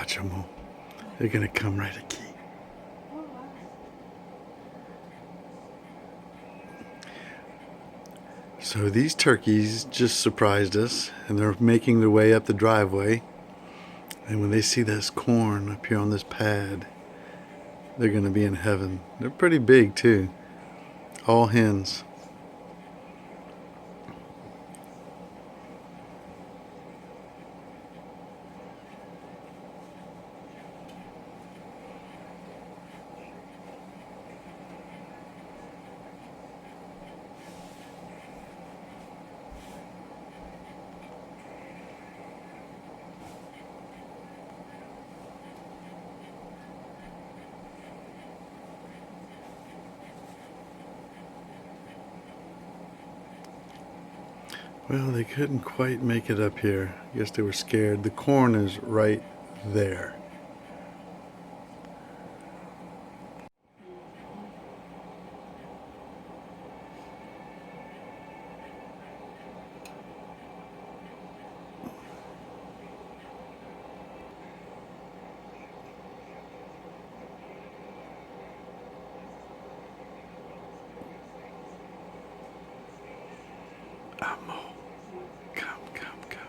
Watch them. They're gonna come right at Key. So these turkeys just surprised us, and they're making their way up the driveway. And when they see this corn up here on this pad, they're gonna be in heaven. They're pretty big too. All hens. Well, they couldn't quite make it up here. I guess they were scared. The corn is right there. Amo. Come, come, come.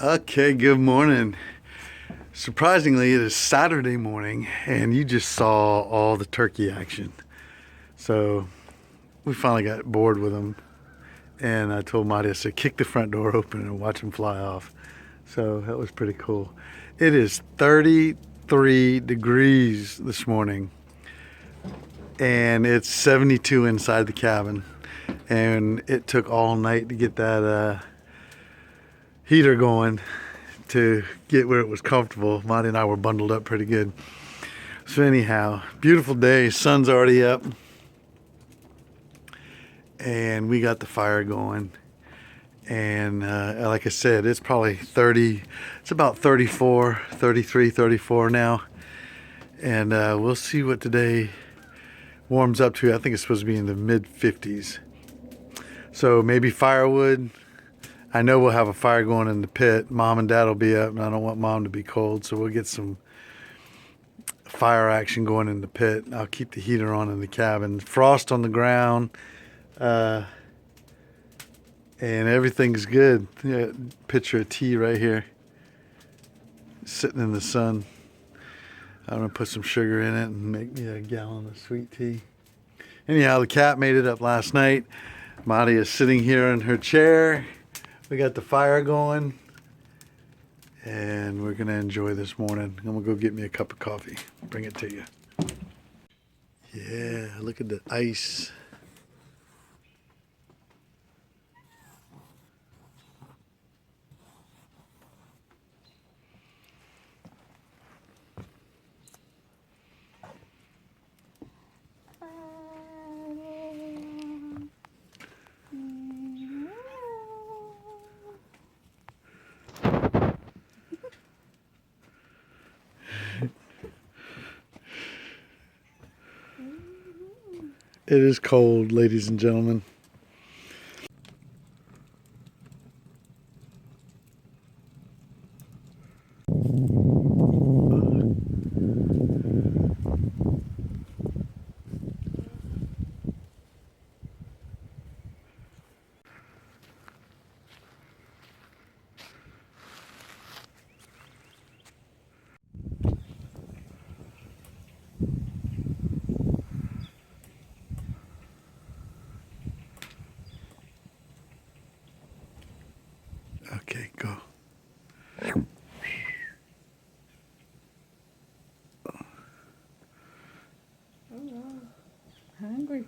Okay, good morning. Surprisingly, it is Saturday morning, and you just saw all the turkey action. So we finally got bored with them, and I told Marty, I said, kick the front door open and watch them fly off. So that was pretty cool. It is 33 degrees this morning, and it's 72 inside the cabin. And it took all night to get that heater going to get where it was comfortable. Monty and I were bundled up pretty good. So anyhow, beautiful day, sun's already up, and we got the fire going. And like I said, it's probably 30, it's about 34, 33, 34 now. And we'll see what today warms up to. I think it's supposed to be in the mid 50s. So maybe firewood. I know we'll have a fire going in the pit. Mom and Dad will be up, and I don't want Mom to be cold, so we'll get some fire action going in the pit. I'll keep the heater on in the cabin. Frost on the ground, and everything's good. Yeah, picture of tea right here, sitting in the sun. I'm gonna put some sugar in it and make me a gallon of sweet tea. Anyhow, the cat made it up last night. Marty is sitting here in her chair. We got the fire going, and we're gonna enjoy this morning. I'm gonna go get me a cup of coffee, bring it to you. Yeah, look at the ice. It is cold, ladies and gentlemen. Okay, go. Oh, hungry.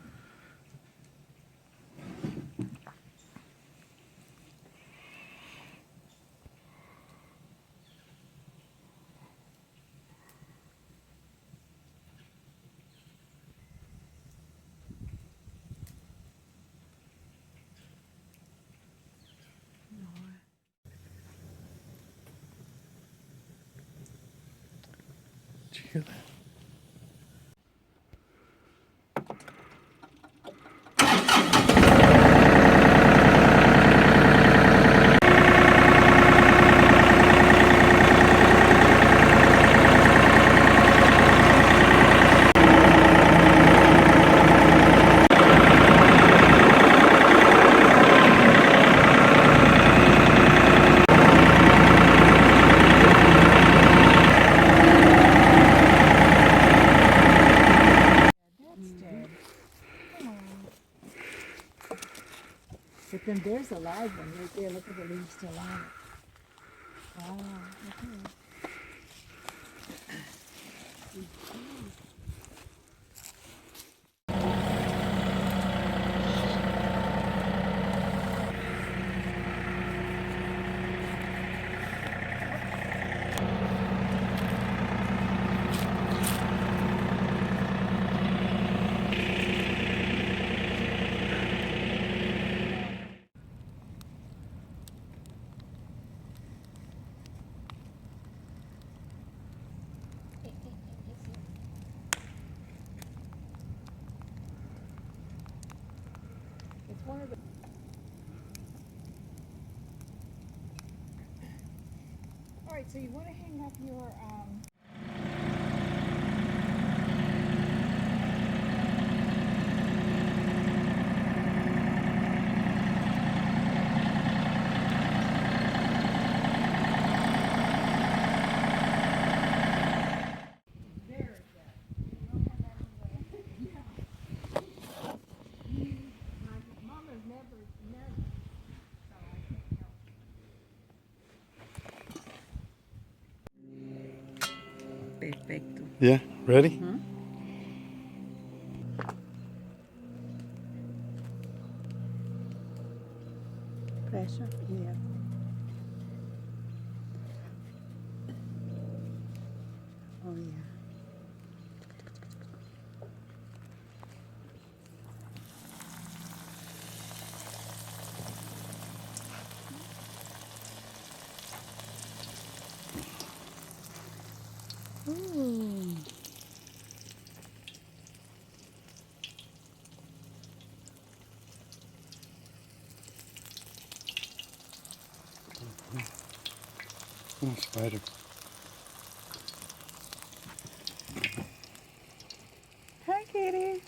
Did you hear that? But then there's a live one right there. Look at the leaves still on it. Oh, okay. It's one of the. All right, so you want to hang up your Perfecto. Yeah, ready? Hmm? Pressure? Yeah. Oh, yeah. Ooh. Oh, spider. Hi, kitty.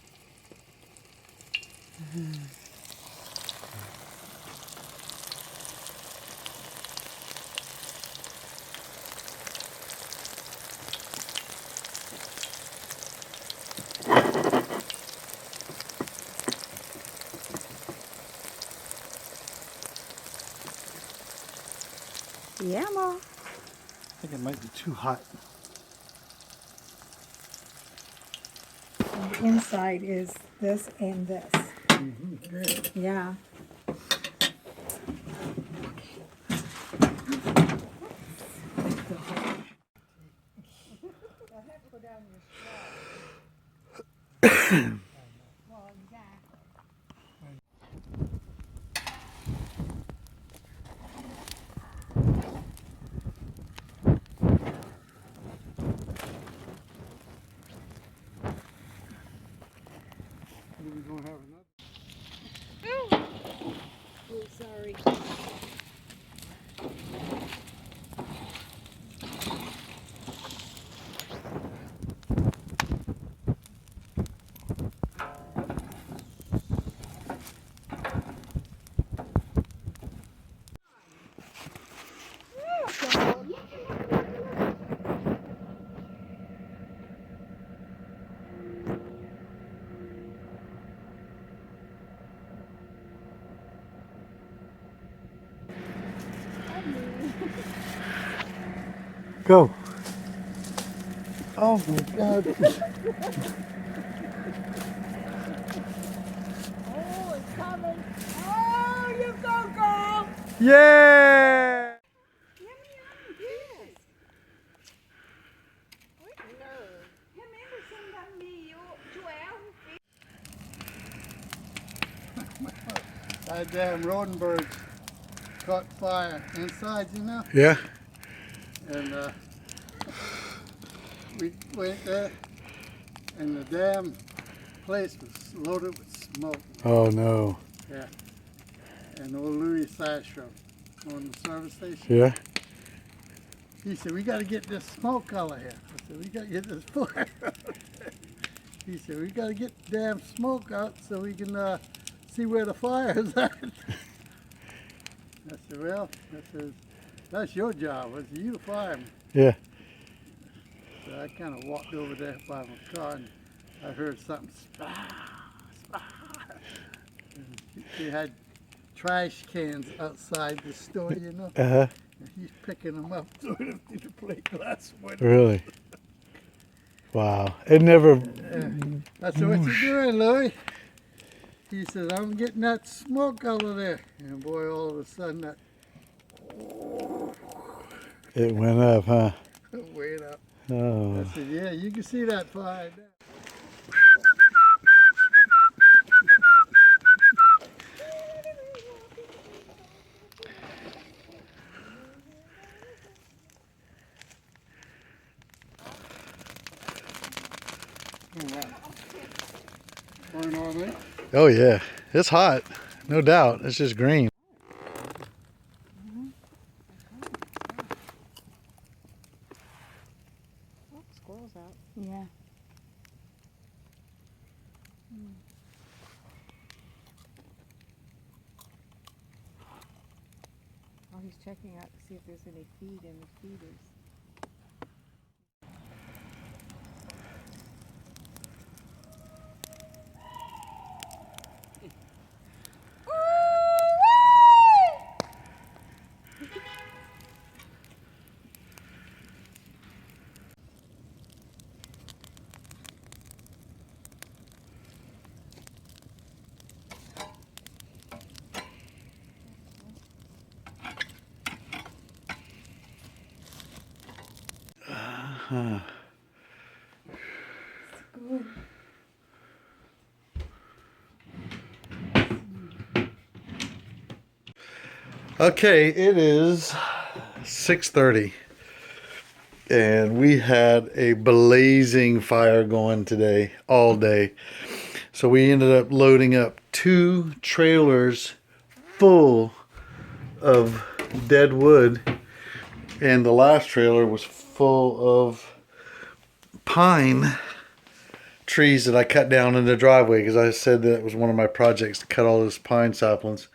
Yeah, Mom. I think it might be too hot. And the inside is this and this. Good. Yeah. Well, exactly. We're going to have another. Oh, sorry. Go. Oh my God. Oh, it's coming. Oh, you go, girl. Yeah. Yummy, yummy, yes. What nerve. Remember sometimes me, Joel? That damn Rodenberg caught fire inside, you know, Yeah. and we went there, and the damn place was loaded with smoke. Oh no. Yeah, and old Louis Sashro on the service station. Yeah. He said, "We got to get this smoke out of here." I said, "We got to get this fire out." He said, "We got to get the damn smoke out so we can see where the fire is at." I said, "Well," I said, "that's your job. It's you the fireman." Yeah. So I kind of walked over there by my car and I heard something spah, spah. And he had trash cans outside the store, you know. Uh-huh. And he's picking them up, throwing them through the plate glass window. Really? Wow. It never. I said, "What you doing, Louis?" He says, "I'm getting that smoke out of there." And boy, all of a sudden that It went up, huh? went up. Oh. I said, "Yeah, you can see that fire there." Burn on me. Oh yeah. It's hot. No doubt. It's just green. Oh, squirrel's out. Yeah. Oh, he's checking out to see if there's any feed in the feeders. Huh. Good. Okay, it is 6:30 and we had a blazing fire going today, all day. So we ended up loading up 2 trailers full of dead wood, and the last trailer was full of pine trees that I cut down in the driveway because I said that was one of my projects to cut all those pine saplings.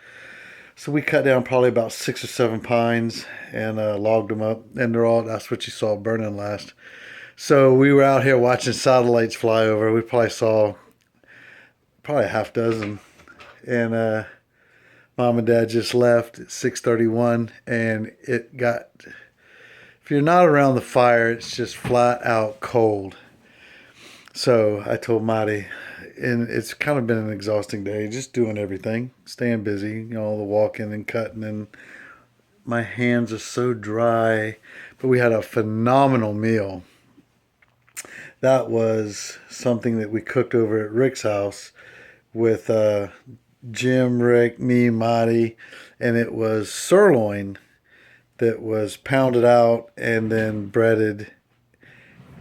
So we cut down probably about 6 or 7 pines and logged them up, and they're all, that's what you saw burning last. So we were out here watching satellites fly over. We probably saw a half dozen, and Mom and Dad just left at 6:31, and it got, if you're not around the fire, it's just flat out cold. So I told Marty, and it's kind of been an exhausting day, just doing everything, staying busy, you know, all the walking and cutting, and my hands are so dry. But we had a phenomenal meal. That was something that we cooked over at Rick's house with Jim, Rick, me, Marty, and it was sirloin that was pounded out and then breaded,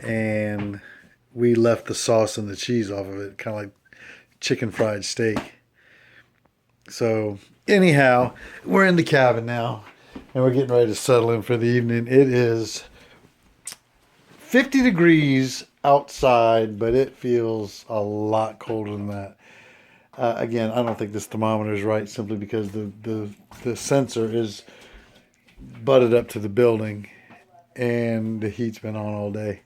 and we left the sauce and the cheese off of it, kind of like chicken fried steak. So anyhow, we're in the cabin now, and we're getting ready to settle in for the evening. It is 50 degrees outside, but it feels a lot colder than that. Again, I don't think this thermometer is right, simply because the sensor is butted up to the building and the heat's been on all day.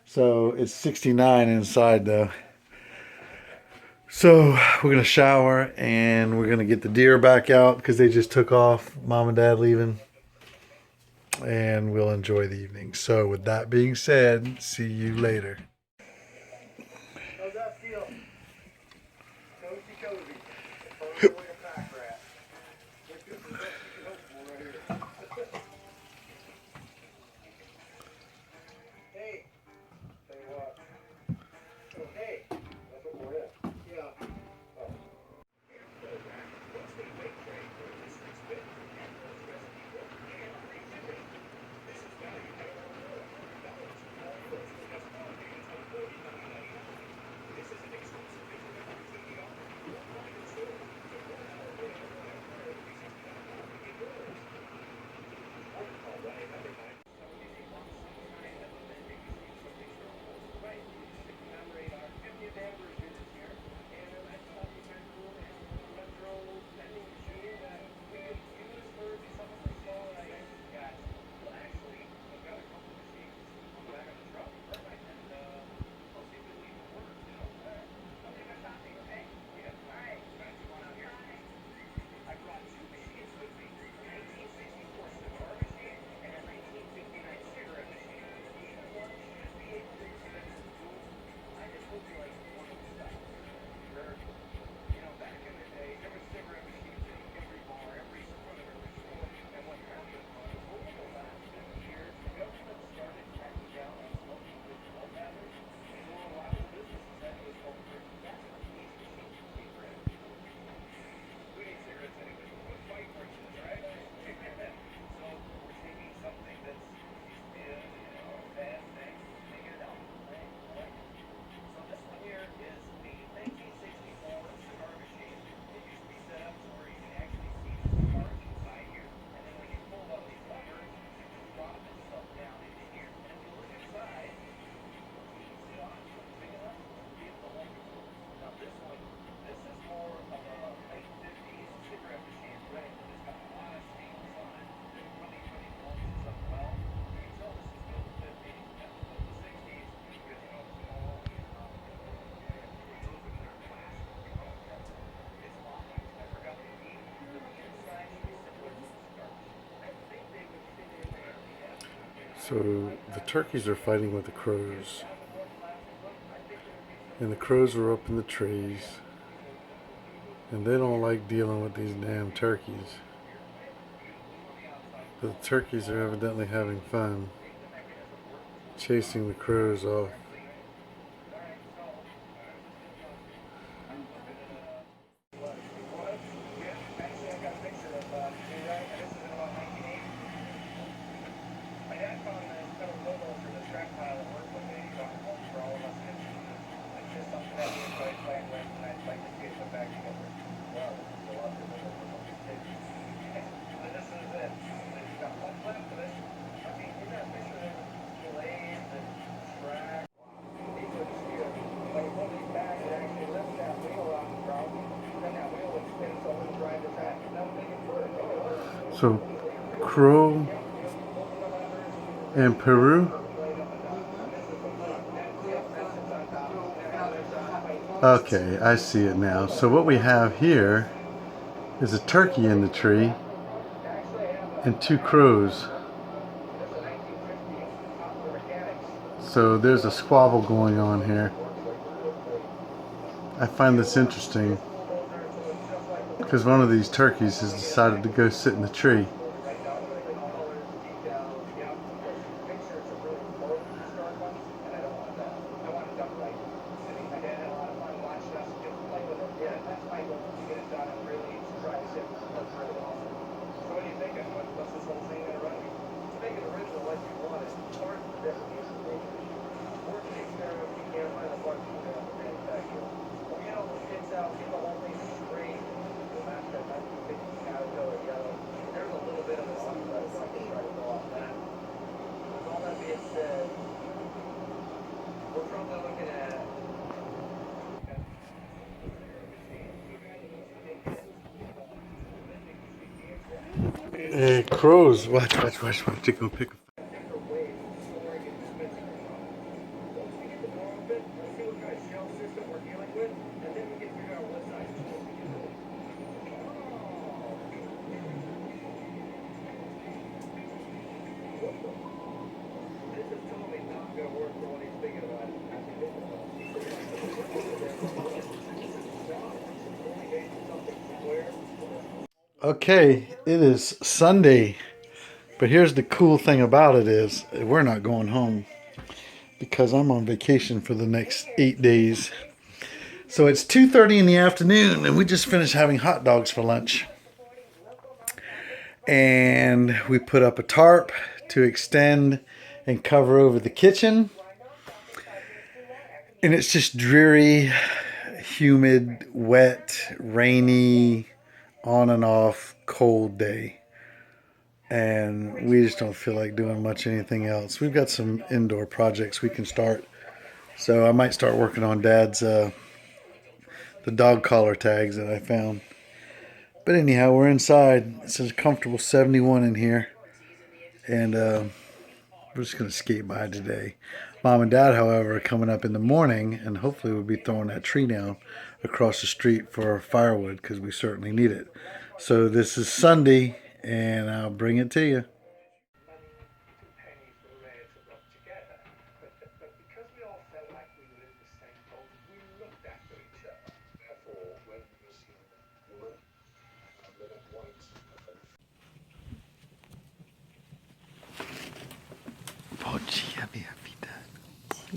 So it's 69 inside though. So we're going to shower and we're going to get the deer back out because they just took off, Mom and Dad leaving. and we'll enjoy the evening. So with that being said, see you later. How's that feel? Cozy, cozy. Totally like a pack rat. This is the best you can hope for right here. Hey. Tell you what. Oh, hey. That's what we're in. Yeah. Oh. So the turkeys are fighting with the crows. And the crows are up in the trees. And they don't like dealing with these damn turkeys. But the turkeys are evidently having fun chasing the crows off. So, crow and Peru. Okay, I see it now. So what we have here is a turkey in the tree and two crows. So there's a squabble going on here. I find this interesting because one of these turkeys has decided to go sit in the tree. Crows, watch. They're gonna pick a Okay, it is Sunday, but here's the cool thing about it is we're not going home because I'm on vacation for the next 8 days. So it's 2:30 in the afternoon and we just finished having hot dogs for lunch. And we put up a tarp to extend and cover over the kitchen. And it's just dreary, humid, wet, rainy, on and off, cold day. And we just don't feel like doing much anything else. We've got some indoor projects we can start. So I might start working on Dad's the dog collar tags that I found. But anyhow, we're inside. It's a comfortable 71 in here. And we're just going to skate by today. Mom and Dad, however, are coming up in the morning, and hopefully we'll be throwing that tree down across the street for firewood because we certainly need it. So this is Sunday, and I'll bring it to you.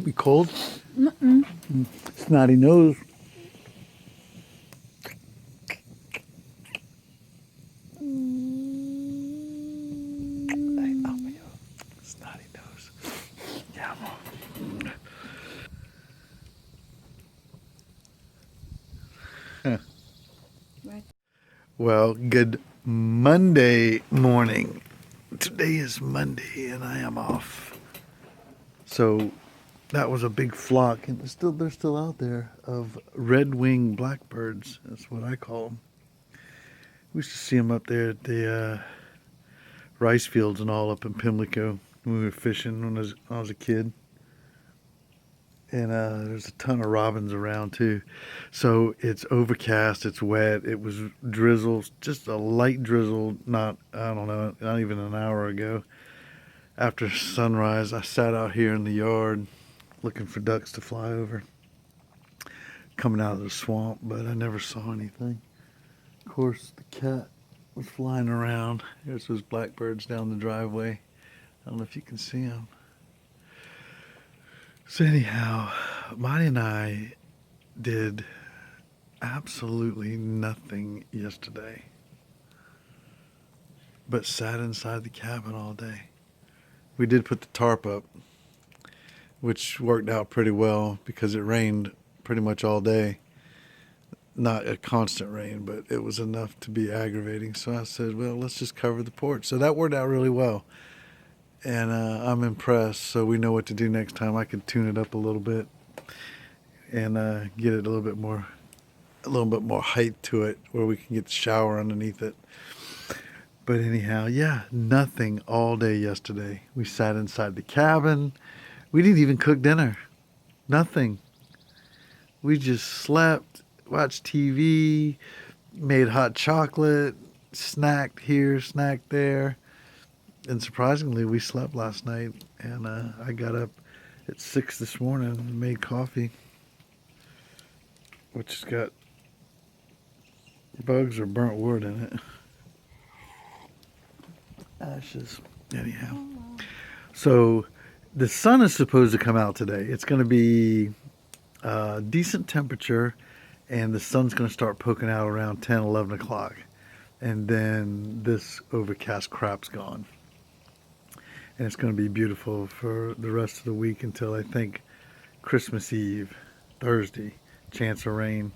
Be cold? Snotty nose. Snotty nose. Yeah. Well, good Monday morning. Today is Monday and I am off. So that was a big flock, and they're still out there, of red-winged blackbirds. That's what I call them. We used to see them up there at the rice fields and all up in Pimlico when we were fishing when I was a kid. And there's a ton of robins around too. So it's overcast, it's wet, it was drizzle, just a light drizzle, not even an hour ago. After sunrise, I sat out here in the yard looking for ducks to fly over, coming out of the swamp, but I never saw anything. Of course, the cat was flying around. There's those blackbirds down the driveway. I don't know if you can see them. So anyhow, Monty and I did absolutely nothing yesterday, but sat inside the cabin all day. We did put the tarp up, which worked out pretty well because it rained pretty much all day. Not a constant rain, but it was enough to be aggravating. So I said, well, let's just cover the porch. So that worked out really well. And I'm impressed. So we know what to do next time. I could tune it up a little bit and get it a little bit more height to it where we can get the shower underneath it. But anyhow, yeah, nothing all day yesterday. We sat inside the cabin. We didn't even cook dinner. Nothing. We just slept, watched TV, made hot chocolate, snacked here, snacked there. And surprisingly, we slept last night. And I got up at 6 this morning and made coffee, which has got bugs or burnt wood in it. Ashes. Anyhow. So the sun is supposed to come out today. It's going to be decent temperature, and the sun's going to start poking out around 10, 11 o'clock. And then this overcast crap's gone. And it's going to be beautiful for the rest of the week until I think Christmas Eve, Thursday, chance of rain.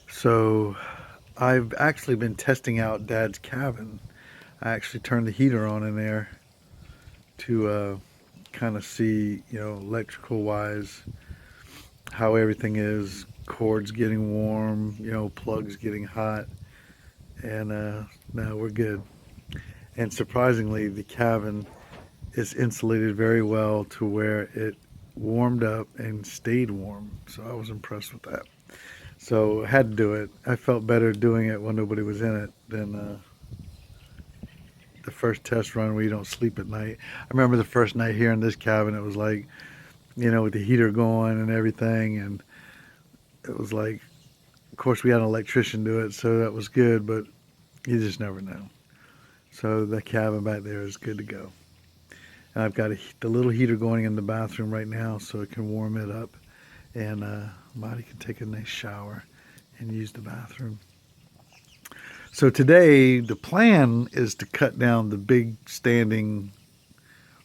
So I've actually been testing out Dad's cabin. I actually turned the heater on in there to kind of see, electrical wise, how everything is. Cords getting warm, plugs getting hot, and now we're good. And surprisingly, the cabin is insulated very well to where it warmed up and stayed warm. So I was impressed with that. So I had to do it. I felt better doing it when nobody was in it than the first test run where you don't sleep at night. I remember the first night here in this cabin, it was like, with the heater going and everything, and it was like, of course we had an electrician do it, so that was good, but You just never know. So the cabin back there is good to go. And I've got the little heater going in the bathroom right now so it can warm it up. And Marty can take a nice shower and use the bathroom. So today the plan is to cut down the big standing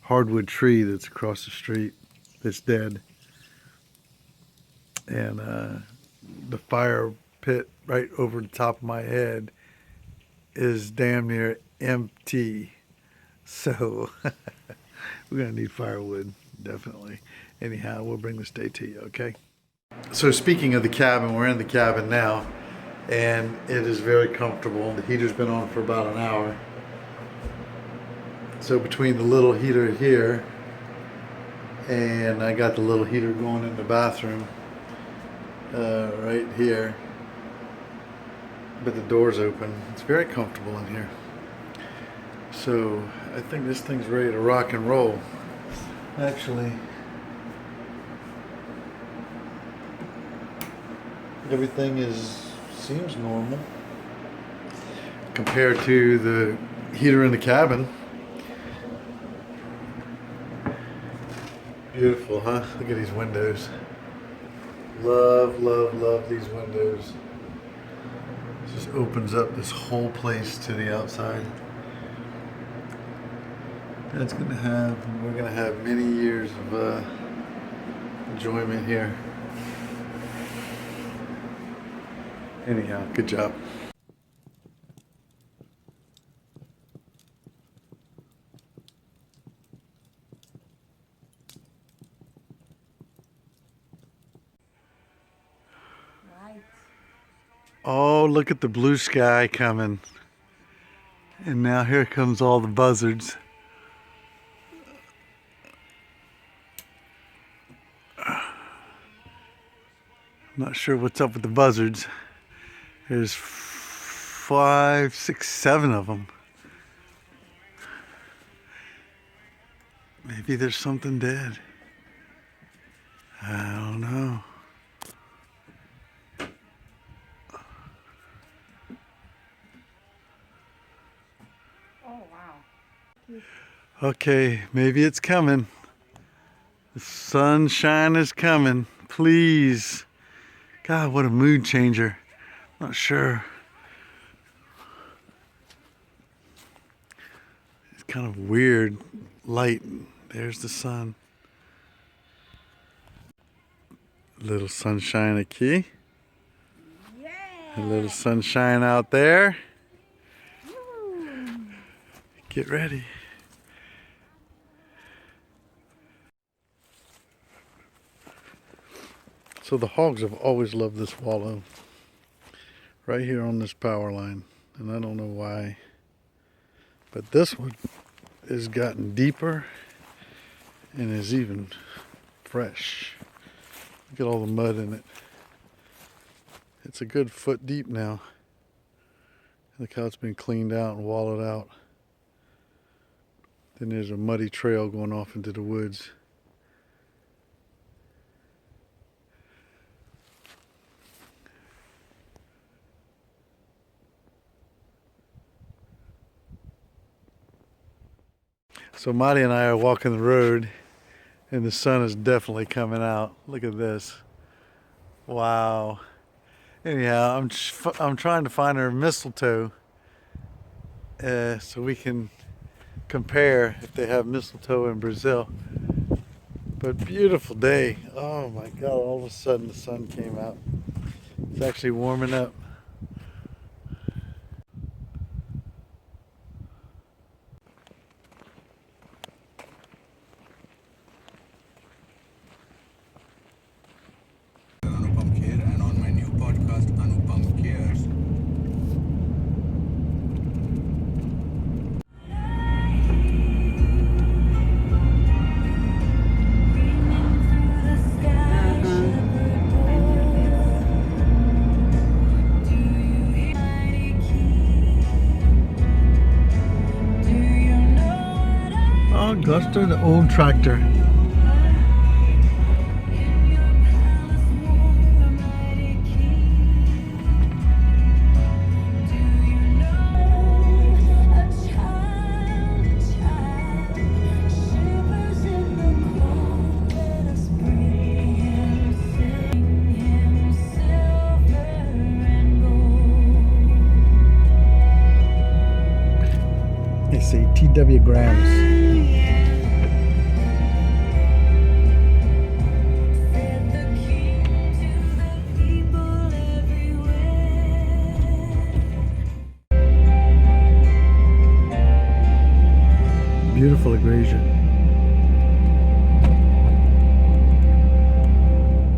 hardwood tree that's across the street that's dead. And the fire pit right over the top of my head is damn near empty. So we're gonna need firewood, definitely. Anyhow, we'll bring this day to you, okay? So speaking of the cabin, we're in the cabin now, and it is very comfortable. The heater's been on for about an hour. So between the little heater here, and I got the little heater going in the bathroom, right here, but the door's open. It's very comfortable in here. So I think this thing's ready to rock and roll. Actually, everything seems normal compared to the heater in the cabin. Beautiful, huh? Look at these windows. Love, love, love these windows. Just opens up this whole place to the outside. We're gonna have many years of enjoyment here. Anyhow, good job. Right. Oh, look at the blue sky coming. And now here comes all the buzzards. I'm not sure what's up with the buzzards. There's 5, 6, 7 of them. Maybe there's something dead. I don't know. Oh, wow. Okay, maybe it's coming. The sunshine is coming. Please. God, what a mood changer. Not sure. It's kind of weird light. There's the sun. Little sunshine a key. Yeah. A little sunshine out there. Woo. Get ready. So the hogs have always loved this wallow. Right here on this power line. And I don't know why. But this one has gotten deeper and is even fresh. Look at all the mud in it. It's a good foot deep now. Look how it's been cleaned out and wallowed out. Then there's a muddy trail going off into the woods. So Marty and I are walking the road and the sun is definitely coming out. Look at this. Wow. Anyhow, I'm trying to find our mistletoe so we can compare if they have mistletoe in Brazil. But beautiful day. Oh my God, all of a sudden the sun came out. It's actually warming up. And on my new podcast, Anupam Cares. Oh, Guster, the old tractor. C.W. Graham's. Beautiful aggression.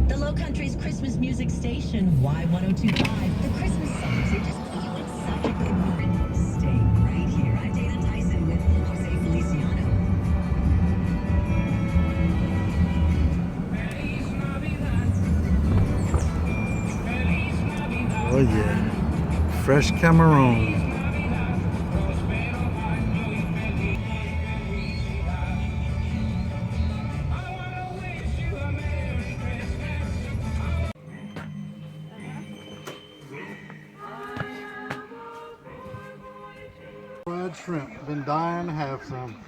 The Low Country's Christmas music station, Y1025. The Christmas songs, they just put you in such a good mood. Stay right here. I'm Dana Tyson with Jose Feliciano. Oh yeah. Fresh Cameroon. Fried shrimp. Been dying to have some.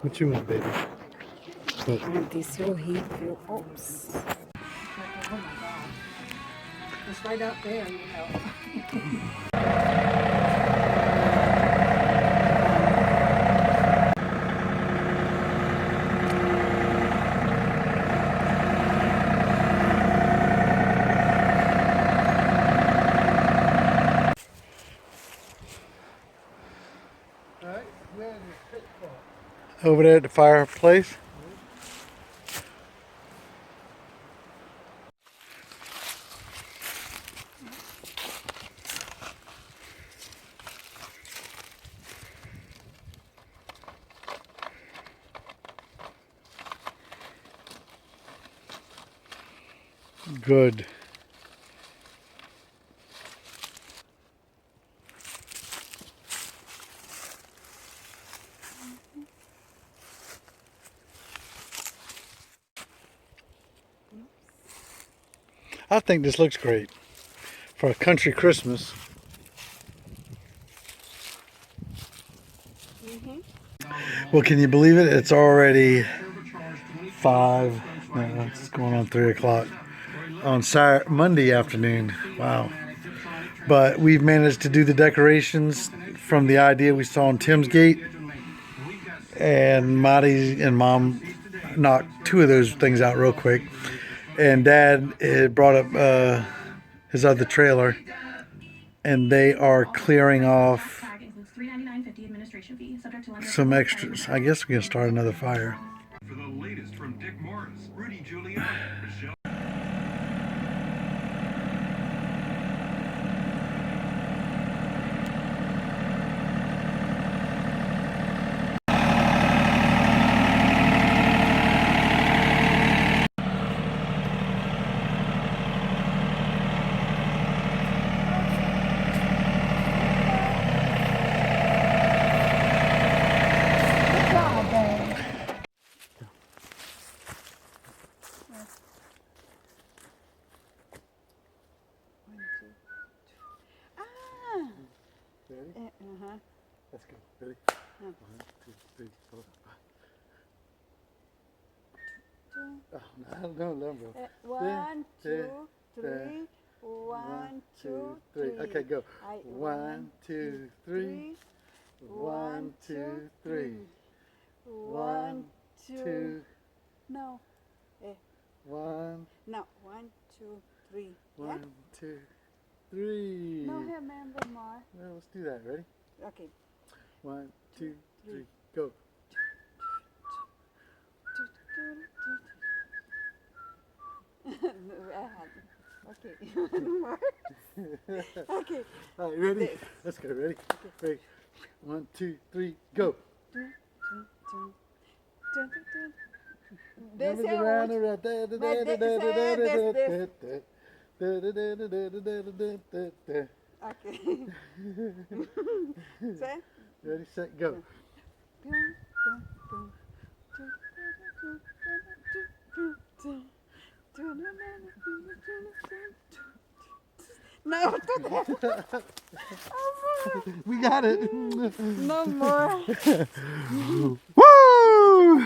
What you want, baby? What? This rojito. Oops. Oh my God. It's right up there, you know. Alright, where is this pitfall? Over there at the fireplace. Good. I think this looks great for a country Christmas. Well, can you believe it? It's already 5. No, it's going on 3 o'clock on Monday afternoon. Wow. But we've managed to do the decorations from the idea we saw on Tim's Gate. And Marty and Mom knocked 2 of those things out real quick. And Dad had brought up his other trailer. And they are clearing off some extras. I guess we can start another fire. For the latest from Dick Morris, Rudy Giuliani, Michelle. Good job, babe. Ready? Uh-huh. Let's go. Ready? Yeah. 1, 2, 3, 4, 5. Oh, no, no, no. 1, 2, 3. 1, 2, 3. Okay, go. I- 1, 2, 3. 1, 2, 3. 1, 2. 2. No. 1, No. 1, 2, 3. 1, 2, 3. No, remember more. Well, let's do that. Ready? Okay. 1, 2, 3, go. Okay. More. Okay. All right, ready? This. Let's go. Ready? Ready? 1, 2, 3, go. Desce Vamos around, aonde? around. Mas Ok. Certo? Ready, set, go. Não, tô We got it. No more. Woo!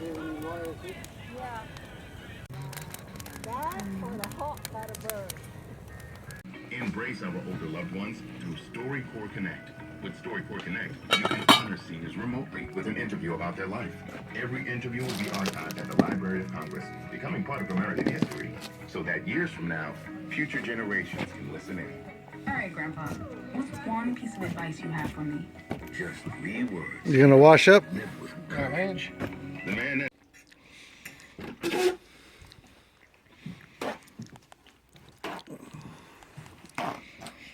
Pay any royalty? Yeah. That or the hawk by the bird. Embrace our older loved ones through StoryCorps Connect. With StoryCorps Connect, you can honor seniors remotely with an interview about their life. Every interview will be archived at the Library of Congress, becoming part of American history, so that years from now, future generations can listen in. All right, Grandpa. What's one piece of advice you have for me? Just 3 words. You gonna wash up? Live with courage. The man that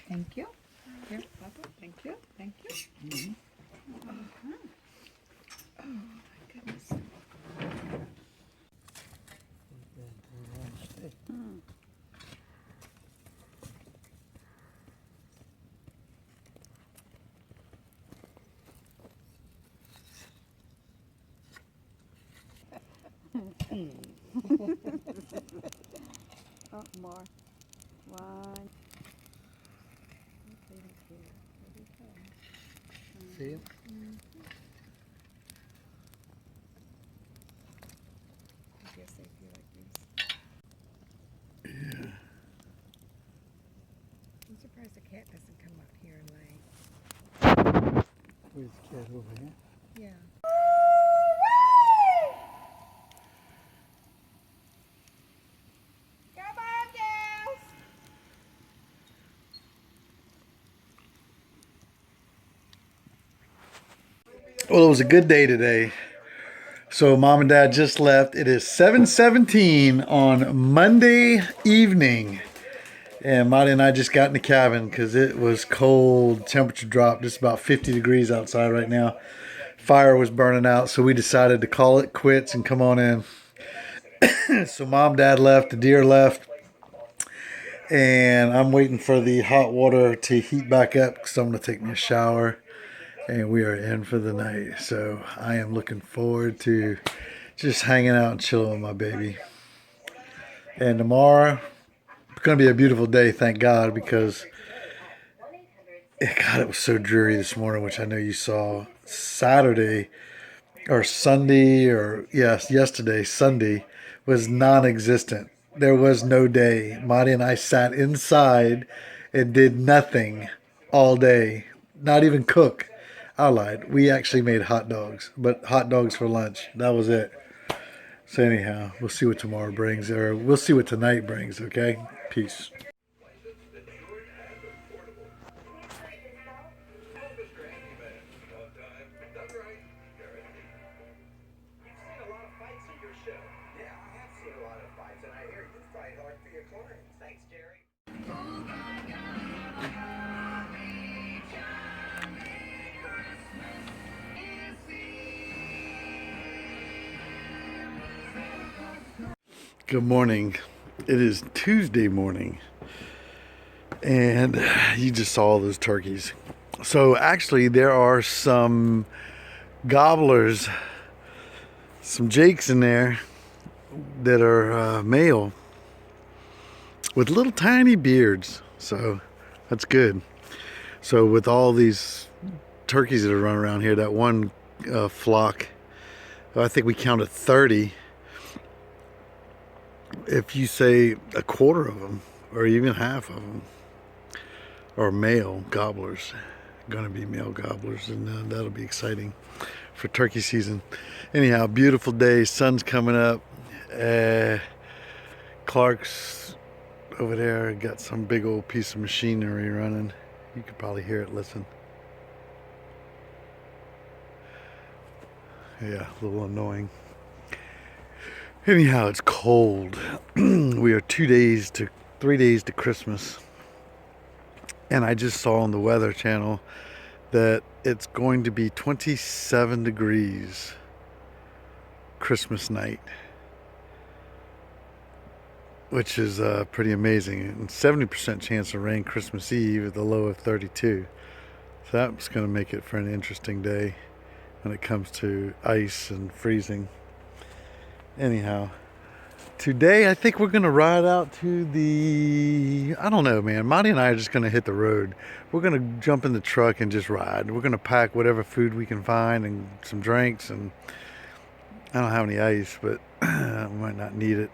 Thank you. Here, Papa. Thank you. Thank you. Oh, my goodness. Oh, more. One. See it? I guess they feel like this. Yeah. I'm surprised the cat doesn't come up here and lay. Where's the cat over here? Yeah. Well, it was a good day today. So mom and dad just left. It is 7:17 on Monday evening. And Marty and I just got in the cabin because it was cold. Temperature dropped. It's about 50 degrees outside right now. Fire was burning out. So we decided to call it quits and come on in. So mom, dad left. The deer left. And I'm waiting for the hot water to heat back up because I'm going to take me a shower. And we are in for the night. So I am looking forward to just hanging out and chilling with my baby. And tomorrow, it's going to be a beautiful day, thank God, because God, it was so dreary this morning, which I know you saw. Saturday or Sunday, or yes, yesterday, Sunday, was non-existent. There was no day. Marty and I sat inside and did nothing all day, not even cook. I lied. We actually made hot dogs, but hot dogs for lunch. That was it. So anyhow, we'll see what tomorrow brings, or we'll see what tonight brings, okay? Peace. Good morning. It is Tuesday morning, and you just saw all those turkeys. So actually, there are some gobblers, some jakes in there that are male with little tiny beards. So that's good. So with all these turkeys that are running around here, that one flock, I think we counted 30. If you say a quarter of them, or even half of them, are male gobblers, going to be male gobblers, and that'll be exciting for turkey season. Anyhow, beautiful day, sun's coming up. Clark's over there got some big old piece of machinery running. You could probably hear it. Listen. Yeah, a little annoying. Anyhow, it's cold. We are 3 days to Christmas. And I just saw on the Weather Channel that it's going to be 27 degrees Christmas night, which is pretty amazing. And 70% chance of rain Christmas Eve at the low of 32. So that's going to make it for an interesting day when it comes to ice and freezing. Anyhow, today I think we're going to ride out to the, I don't know, man. Monty and I are just going to hit the road. We're going to jump in the truck and just ride. We're going to pack whatever food we can find and some drinks, and I don't have any ice, but I might not need it.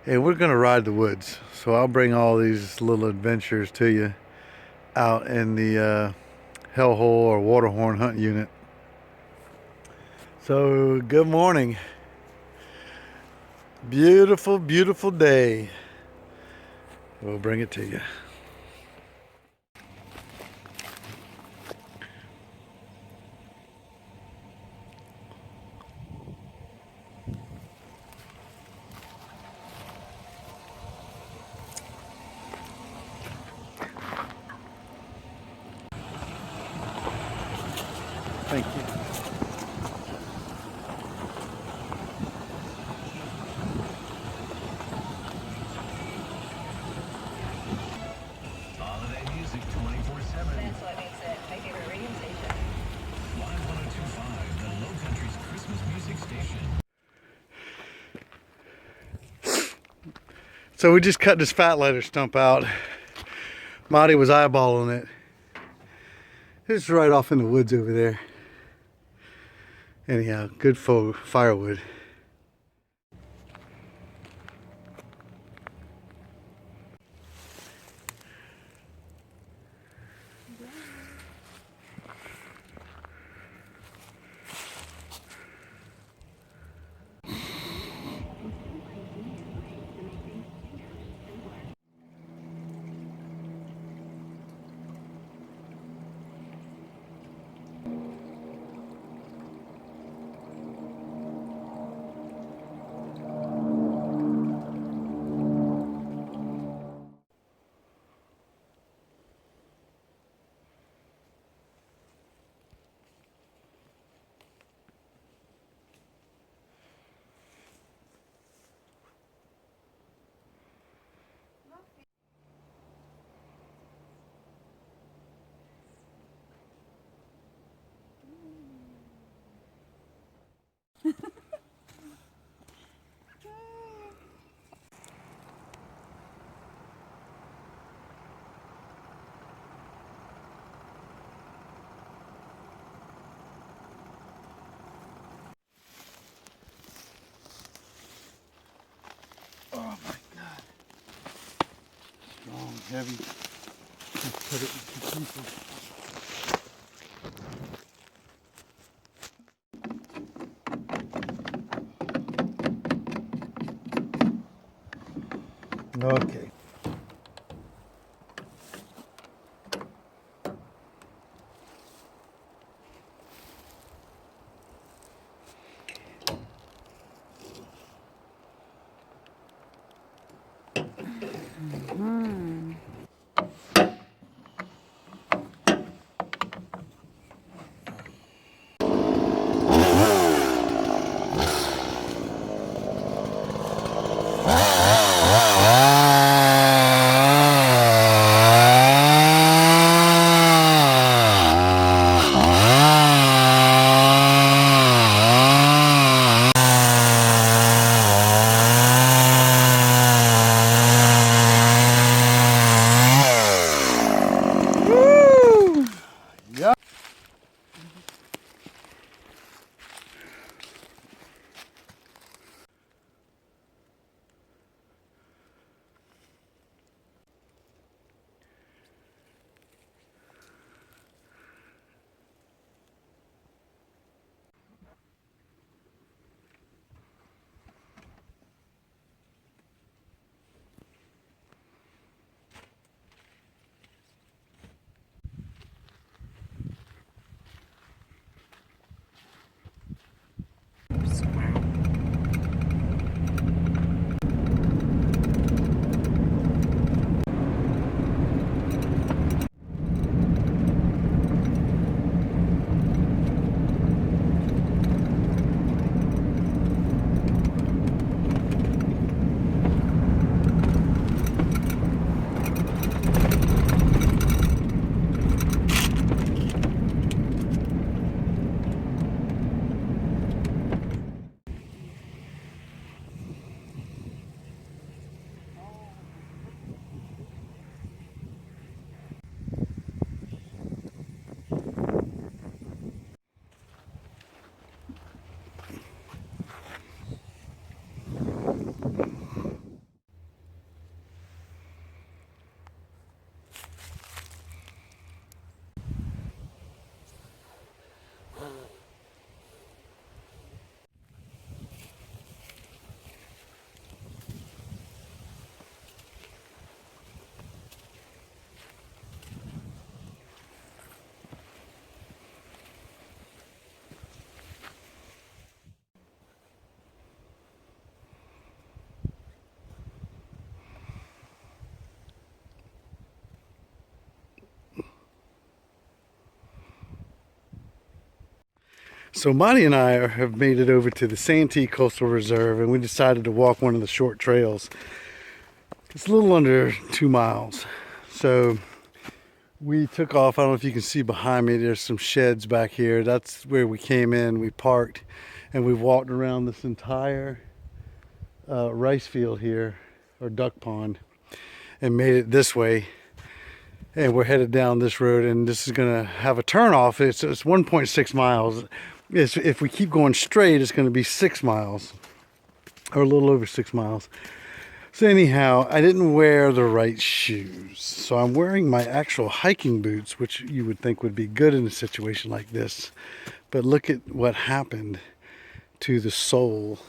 And we're gonna ride the woods, so I'll bring all these little adventures to you out in the hellhole or waterhorn hunt unit. So good morning. Beautiful, beautiful day. We'll bring it to you. Thank you. Holiday music 24/7. That's what makes it my favorite radio station. Y1025, the Low Country's Christmas music station. So we just cut this fat leather stump out. Marty was eyeballing it. It's right off in the woods over there. Anyhow, good for firewood. Oh my God. Strong, heavy. Let's put it in two pieces. Okay. So Monty and I have made it over to the Santee Coastal Reserve, and we decided to walk one of the short trails. It's a little under 2 miles. So we took off. I don't know if you can see behind me, there's some sheds back here. That's where we came in, we parked, and we walked around this entire rice field here, or duck pond, and made it this way. And we're headed down this road, and this is gonna have a turn off. It's 1.6 miles. If we keep going straight, it's gonna be 6 miles, or a little over 6 miles. So anyhow, I didn't wear the right shoes. So I'm wearing my actual hiking boots, which you would think would be good in a situation like this. But look at what happened to the sole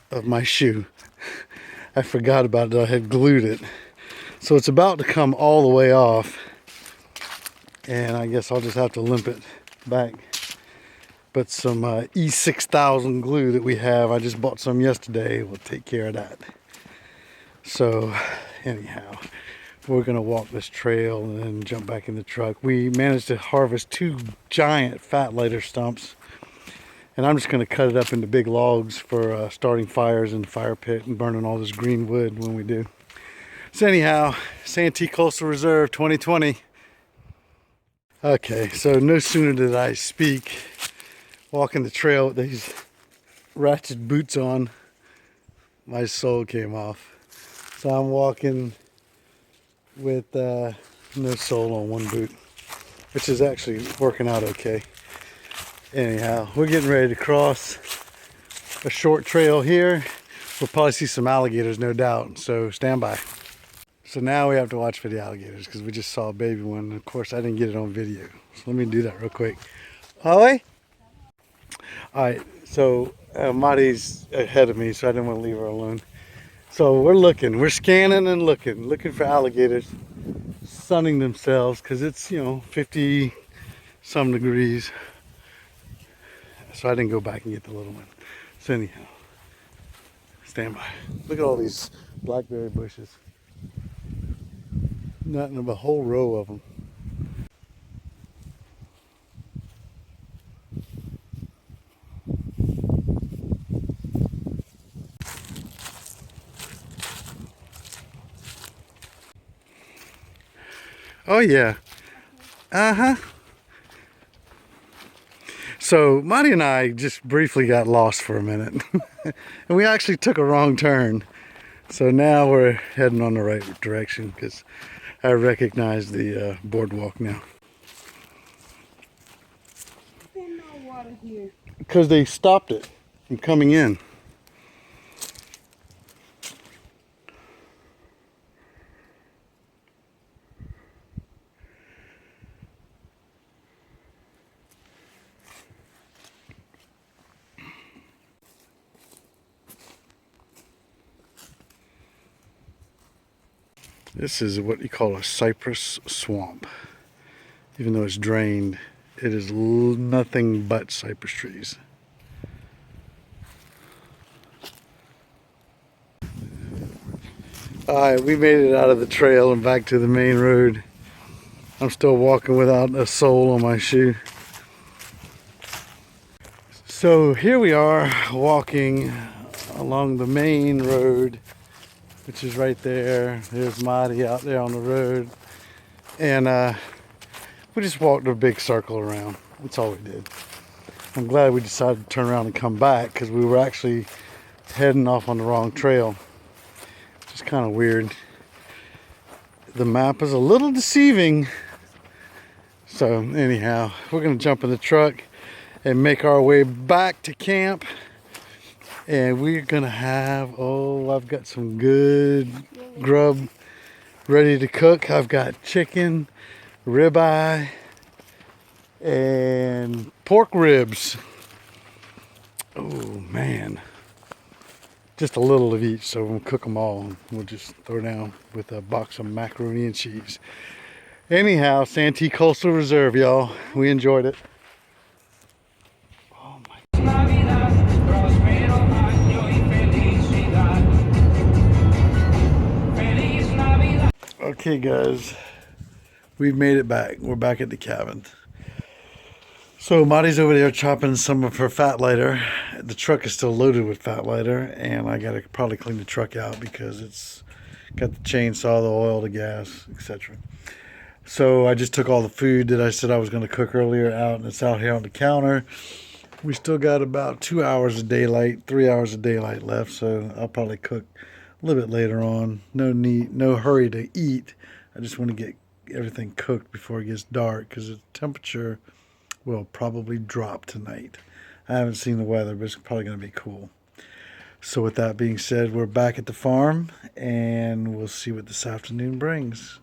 of my shoe. I forgot about it, I had glued it. So it's about to come all the way off. And I guess I'll just have to limp it back. But some E6000 glue that we have, I just bought some yesterday, will take care of that. So anyhow, we're gonna walk this trail and then jump back in the truck. We managed to harvest 2 giant fat lighter stumps, and I'm just gonna cut it up into big logs for starting fires in the fire pit and burning all this green wood when we do. So anyhow, Santee Coastal Reserve 2020. Okay, so no sooner did I speak, walking the trail with these ratchet boots on, my sole came off. So I'm walking with no sole on one boot, which is actually working out okay. Anyhow, we're getting ready to cross a short trail here. We'll probably see some alligators, no doubt, so stand by. So now we have to watch for the alligators because we just saw a baby one. And of course, I didn't get it on video. So let me do that real quick. Holly? All right, so Marty's ahead of me, so I didn't want to leave her alone. So we're scanning and looking for alligators sunning themselves because it's, 50 some degrees. So I didn't go back and get the little one. So anyhow, stand by. Look at all these blackberry bushes. Nothing but a whole row of them. Oh yeah. Uh-huh. So Marty and I just briefly got lost for a minute. And we actually took a wrong turn. So now we're heading on the right direction because I recognize the boardwalk now. There's no water here. Because they stopped it from coming in. This is what you call a cypress swamp. Even though it's drained, it is nothing but cypress trees. Alright, we made it out of the trail and back to the main road. I'm still walking without a sole on my shoe. So here we are walking along the main road, which is right there. There's Marty out there on the road. And we just walked a big circle around. That's all we did. I'm glad we decided to turn around and come back because we were actually heading off on the wrong trail. Just kind of weird. The map is a little deceiving. So anyhow, we're gonna jump in the truck and make our way back to camp. And we're gonna have, I've got some good grub ready to cook. I've got chicken, ribeye, and pork ribs. Oh man. Just a little of each, so we'll cook them all and we'll just throw down with a box of macaroni and cheese. Anyhow, Santee Coastal Reserve, y'all. We enjoyed it. Oh my. Okay guys, we've made it back. We're back at the cabin. So Marty's over there chopping some of her fat lighter. The truck is still loaded with fat lighter, and I gotta probably clean the truck out because it's got the chainsaw, the oil, the gas, etc. So I just took all the food that I said I was going to cook earlier out, and it's out here on the counter. We still got about 2 hours of daylight, 3 hours of daylight left, so I'll probably cook a little bit later on. No hurry to eat. I just want to get everything cooked before it gets dark because the temperature will probably drop tonight. I haven't seen the weather, but it's probably going to be cool. So with that being said, we're back at the farm, and we'll see what this afternoon brings.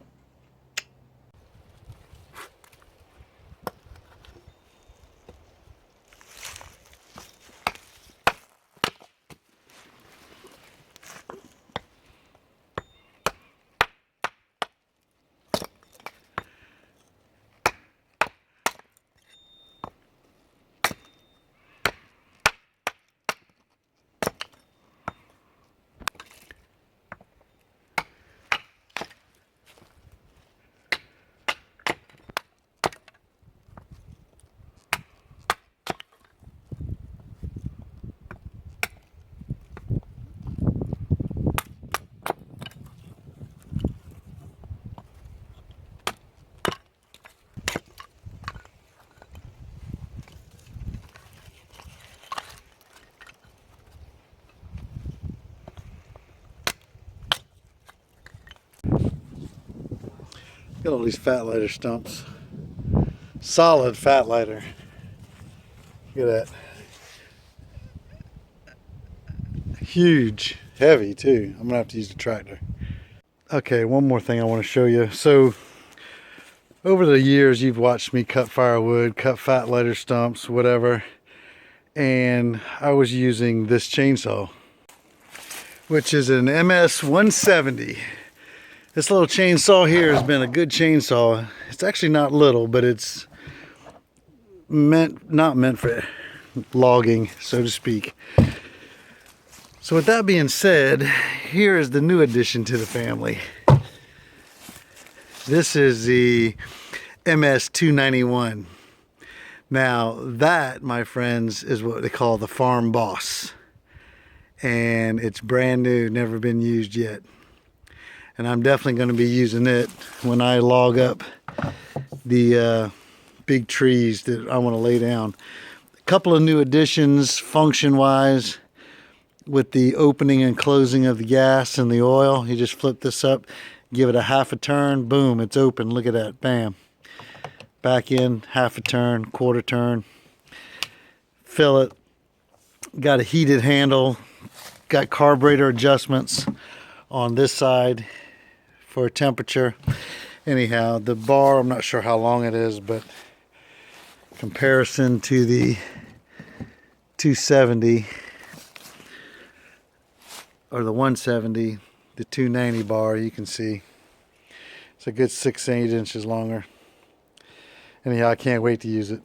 Got all these fat lighter stumps. Solid fat lighter. Look at that. Huge. Heavy too. I'm gonna have to use the tractor. Okay, one more thing I want to show you. So over the years you've watched me cut firewood, cut fat lighter stumps, whatever. And I was using this chainsaw, which is an MS 170. This little chainsaw here has been a good chainsaw. It's actually not little, but it's not meant for logging, so to speak. So with that being said, here is the new addition to the family. This is the MS 291. Now that, my friends, is what they call the Farm Boss. And it's brand new, never been used yet. And I'm definitely going to be using it when I log up the big trees that I want to lay down. A couple of new additions function-wise with the opening and closing of the gas and the oil. You just flip this up, give it a half a turn, boom, it's open. Look at that, bam. Back in, half a turn, quarter turn. Fill it. Got a heated handle. Got carburetor adjustments on this side for temperature. Anyhow, the bar, I'm not sure how long it is, but comparison to the 270 or the 170, the 290 bar, you can see it's a good 6-8 inches longer. Anyhow, I can't wait to use it.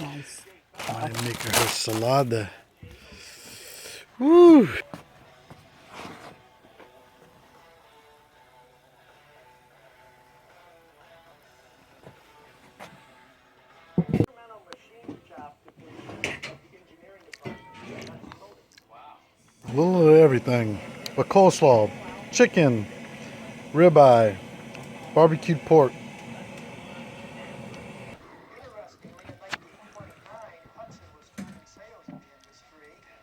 Nice. I'm making her salada. Woo! A little of everything. A coleslaw, chicken, ribeye, barbecued pork.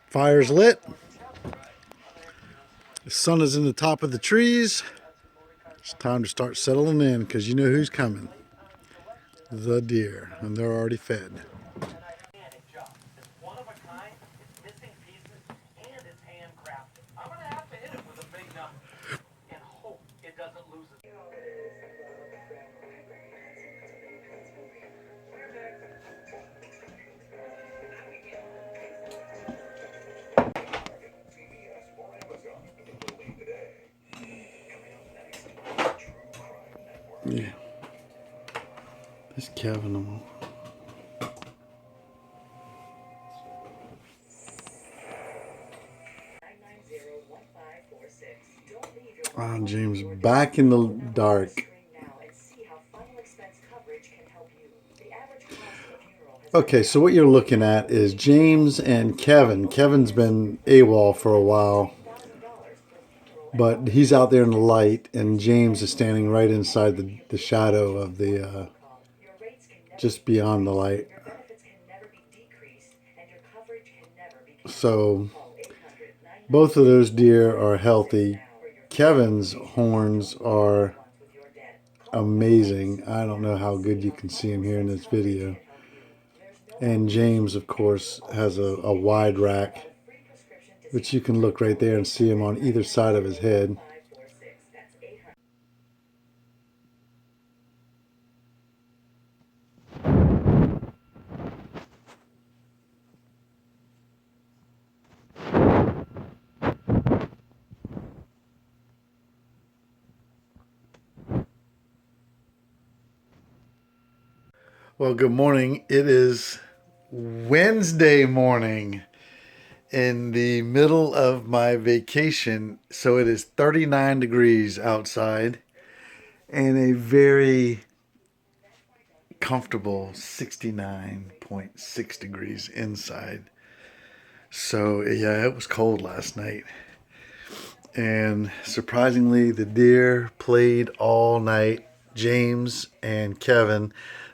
Fire's lit. The sun is in the top of the trees. It's time to start settling in because you know who's coming. The deer, and they're already fed. Yeah. This Kevin. Oh, James, back in the dark. Okay, so what you're looking at is James and Kevin. Kevin's been AWOL for a while, but he's out there in the light, and James is standing right inside the shadow of the, just beyond the light. So both of those deer are healthy. Kevin's horns are amazing. I don't know how good you can see him here in this video. And James, of course, has a wide rack, which you can look right there and see him on either side of his head. Well, good morning. It is Wednesday morning in the middle of my vacation. So it is 39 degrees outside and a very comfortable 69.6 degrees inside. So yeah, it was cold last night. And surprisingly, the deer played all night. James and Kevin,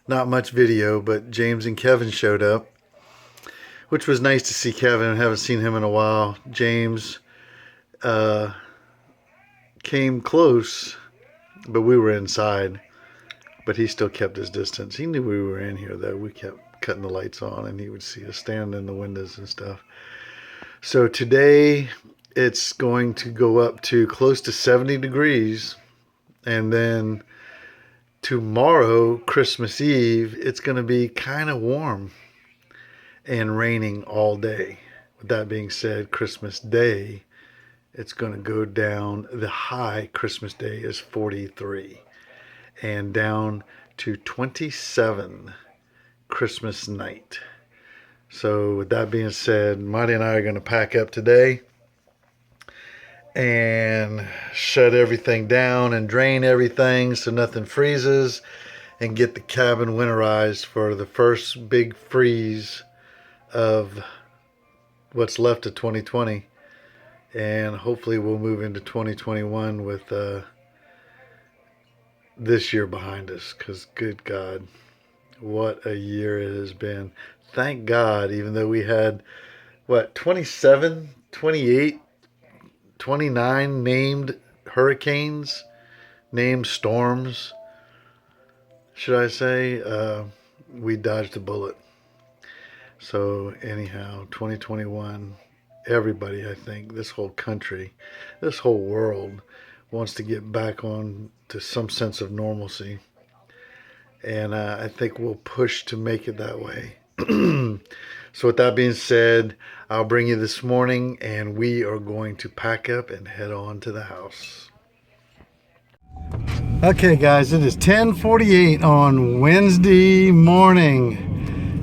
not much video, but James and Kevin showed up, which was nice to see Kevin. I haven't seen him in a while. James came close, but we were inside. But he still kept his distance. He knew we were in here, though. We kept cutting the lights on, and he would see us standing in the windows and stuff. So today, it's going to go up to close to 70 degrees. And then tomorrow, Christmas Eve, it's going to be kind of warm and raining all day. With that being said, Christmas Day, it's going to go down. The high Christmas Day is 43 and down to 27 Christmas night. So with that being said, Marty and I are going to pack up today and shut everything down and drain everything so nothing freezes, and get the cabin winterized for the first big freeze of what's left of 2020. And hopefully we'll move into 2021 with this year behind us, because good God, what a year it has been. Thank God, even though we had, 27, 28, 29 named hurricanes, named storms, should I say, we dodged a bullet. So anyhow, 2021, everybody, I think, this whole country, this whole world wants to get back on to some sense of normalcy. And I think we'll push to make it that way. So with that being said, I'll bring you this morning, and we are going to pack up and head on to the house. Okay guys, it is 10:48 on Wednesday morning,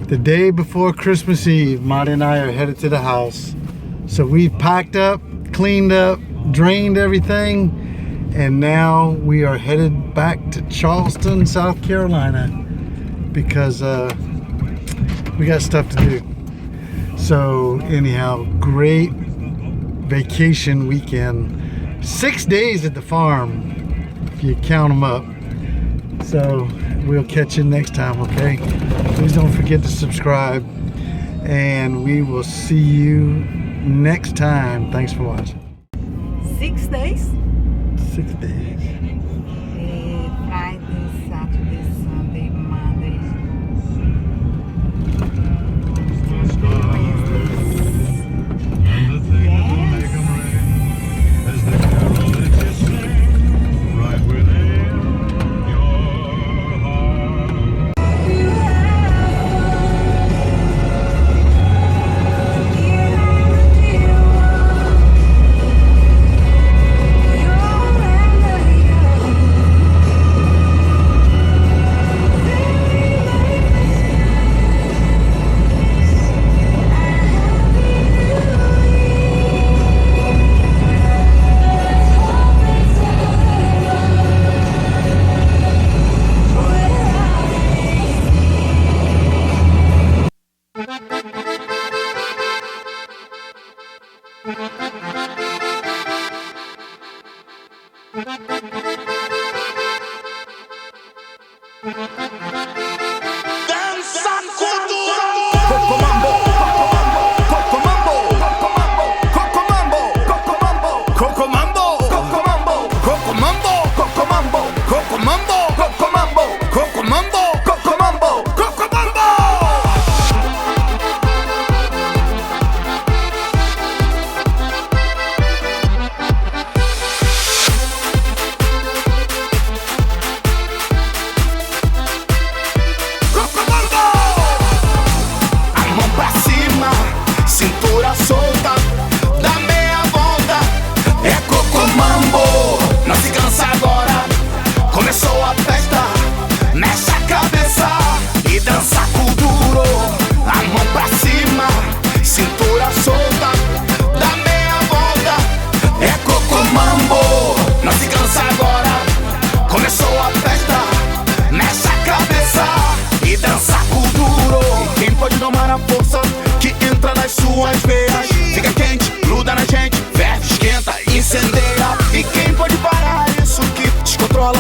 the day before Christmas Eve. Marty and I are headed to the house. So we've packed up, cleaned up, drained everything, and now we are headed back to Charleston, South Carolina, because we got stuff to do. So anyhow, great vacation weekend. 6 days at the farm, if you count them up. So we'll catch you next time, okay? Please don't forget to subscribe, and we will see you next time. Thanks for watching. 6 days? 6 days. Friday, Saturday, Sunday, Monday.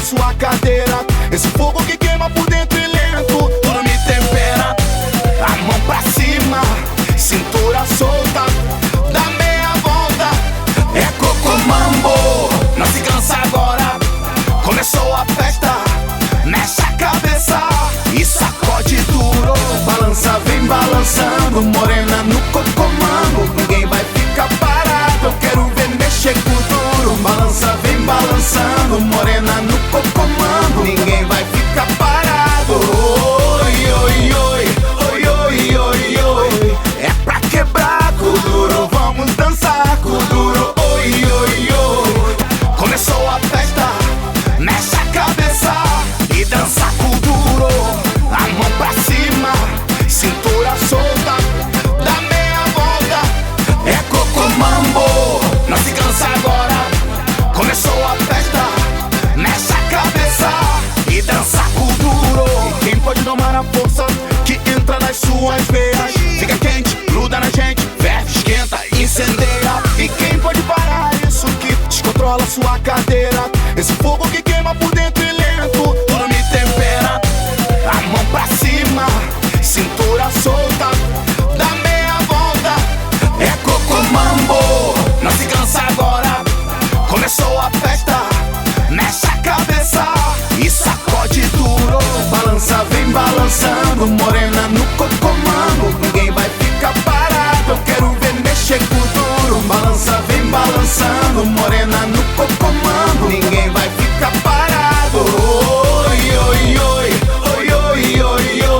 Sua cadeira, esse fogo que queima por dentro e lento, tudo me tempera. A mão pra cima, cintura solta, dá meia volta, é coco mambo. Não se cansa agora, começou a festa, mexe a cabeça e sacode duro. Balança, vem balançando, morena no coco mambo. Ninguém vai ficar parado, eu quero ver mexer com duro. Balança, vem balançando, morena no coco mambo. Ninguém vai ficar parado. Oi, oi, oi, oi, oi, oi, oi. É pra quebrar com duro, vamos dançar com duro. Oi, oi, oi. Começou a festa, mexe a cabeça e dança com duro. A mão pra cima, cintura solta, dá meia volta, é coco mambo. Não se cansa agora, começou a festa, mexe a cabeça e dança com duro. E quem pode domar a força que entra nas suas veias? Fica quente, gruda na gente, ferve, esquenta, incendeia. E quem pode parar isso que descontrola sua cadeira? Esse fogo que queima por dentro e lento, tudo me tempera. A mão pra cima, cintura solta, dá meia volta, é coco mambo. Não se cansa agora, começou a festa, mexe a cabeça e sacode duro. Balança, vem balançando, morena no coco mambo. Ninguém vai ficar parado, eu quero ver mexer com duro. Balança, vem balançando, morena no coco mambo. Ninguém vai ficar parado. Oi, oi, oi, oi, oi, oi, oi.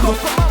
comando.